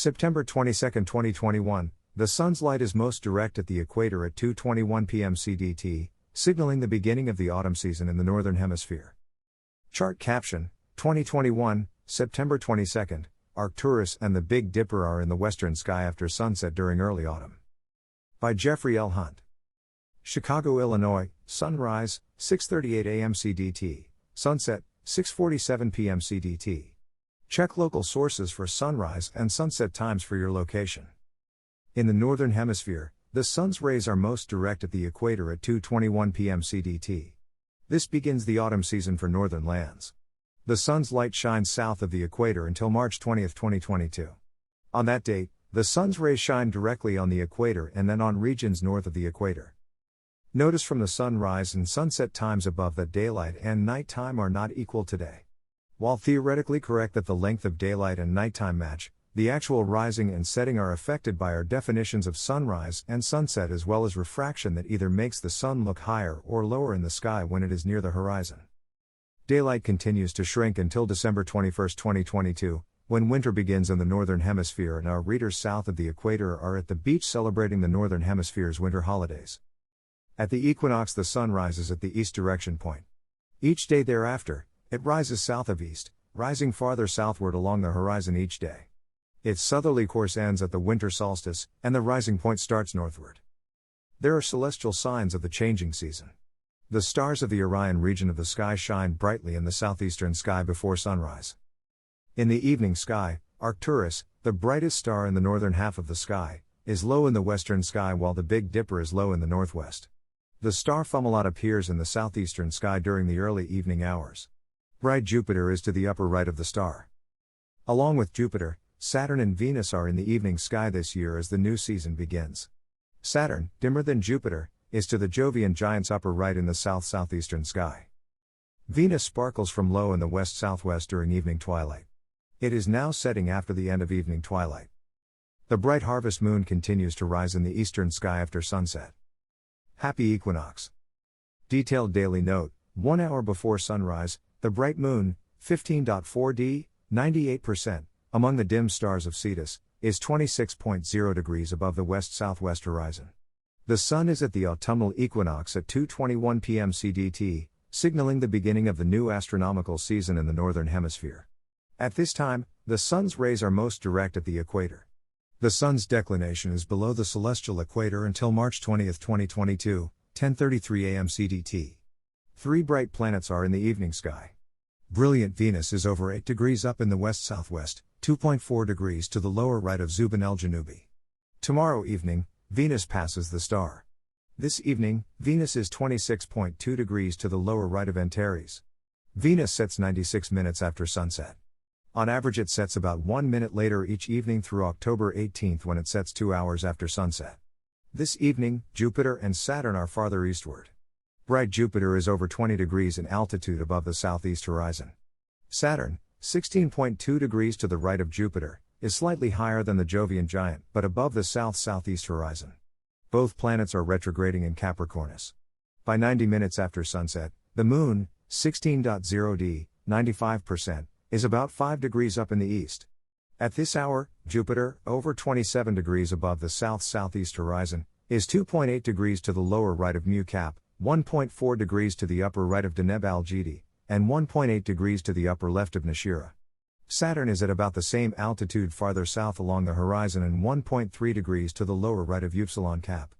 September 22, 2021, the sun's light is most direct at the equator at 2:21 p.m. CDT, signaling the beginning of the autumn season in the northern hemisphere. Chart caption: 2021, September 22, Arcturus and the Big Dipper are in the western sky after sunset during early autumn. By Jeffrey L. Hunt. Chicago, Illinois, sunrise, 6:38 a.m. CDT, sunset, 6:47 p.m. CDT. Check local sources for sunrise and sunset times for your location. In the northern hemisphere, the sun's rays are most direct at the equator at 2:21 p.m. CDT. This begins the autumn season for northern lands. The sun's light shines south of the equator until March 20, 2022. On that date, the sun's rays shine directly on the equator and then on regions north of the equator. Notice from the sunrise and sunset times above that daylight and nighttime are not equal today. While theoretically correct that the length of daylight and nighttime match, the actual rising and setting are affected by our definitions of sunrise and sunset as well as refraction that either makes the sun look higher or lower in the sky when it is near the horizon. Daylight continues to shrink until December 21, 2022, when winter begins in the northern hemisphere and our readers south of the equator are at the beach celebrating the northern hemisphere's winter holidays. At the equinox, the sun rises at the east direction point. Each day thereafter, it rises south of east, rising farther southward along the horizon each day. Its southerly course ends at the winter solstice, and the rising point starts northward. There are celestial signs of the changing season. The stars of the Orion region of the sky shine brightly in the southeastern sky before sunrise. In the evening sky, Arcturus, the brightest star in the northern half of the sky, is low in the western sky while the Big Dipper is low in the northwest. The star Fomalhaut appears in the southeastern sky during the early evening hours. Bright Jupiter is to the upper right of the star. Along with Jupiter, Saturn and Venus are in the evening sky this year as the new season begins. Saturn, dimmer than Jupiter, is to the Jovian Giant's upper right in the south-southeastern sky. Venus sparkles from low in the west-southwest during evening twilight. It is now setting after the end of evening twilight. The bright harvest moon continues to rise in the eastern sky after sunset. Happy Equinox. Detailed daily note: 1 hour before sunrise, the bright moon, 15.4D, 98%, among the dim stars of Cetus, is 26.0 degrees above the west-southwest horizon. The sun is at the autumnal equinox at 2:21 p.m. CDT, signaling the beginning of the new astronomical season in the northern hemisphere. At this time, the sun's rays are most direct at the equator. The sun's declination is below the celestial equator until March 20, 2022, 10:33 a.m. CDT. 3 bright planets are in the evening sky. Brilliant Venus is over 8 degrees up in the west-southwest, 2.4 degrees to the lower right of Zubin el-Janubi. Tomorrow evening, Venus passes the star. This evening, Venus is 26.2 degrees to the lower right of Antares. Venus sets 96 minutes after sunset. On average it sets about 1 minute later each evening through October 18 when it sets 2 hours after sunset. This evening, Jupiter and Saturn are farther eastward. Bright Jupiter is over 20 degrees in altitude above the southeast horizon. Saturn, 16.2 degrees to the right of Jupiter, is slightly higher than the Jovian Giant but above the south-southeast horizon. Both planets are retrograding in Capricornus. By 90 minutes after sunset, the Moon, 16.0D, 95%, is about 5 degrees up in the east. At this hour, Jupiter, over 27 degrees above the south-southeast horizon, is 2.8 degrees to the lower right of Mu Cap, 1.4 degrees to the upper right of Deneb Algedi, and 1.8 degrees to the upper left of Nishira. Saturn is at about the same altitude farther south along the horizon and 1.3 degrees to the lower right of Upsilon Cap.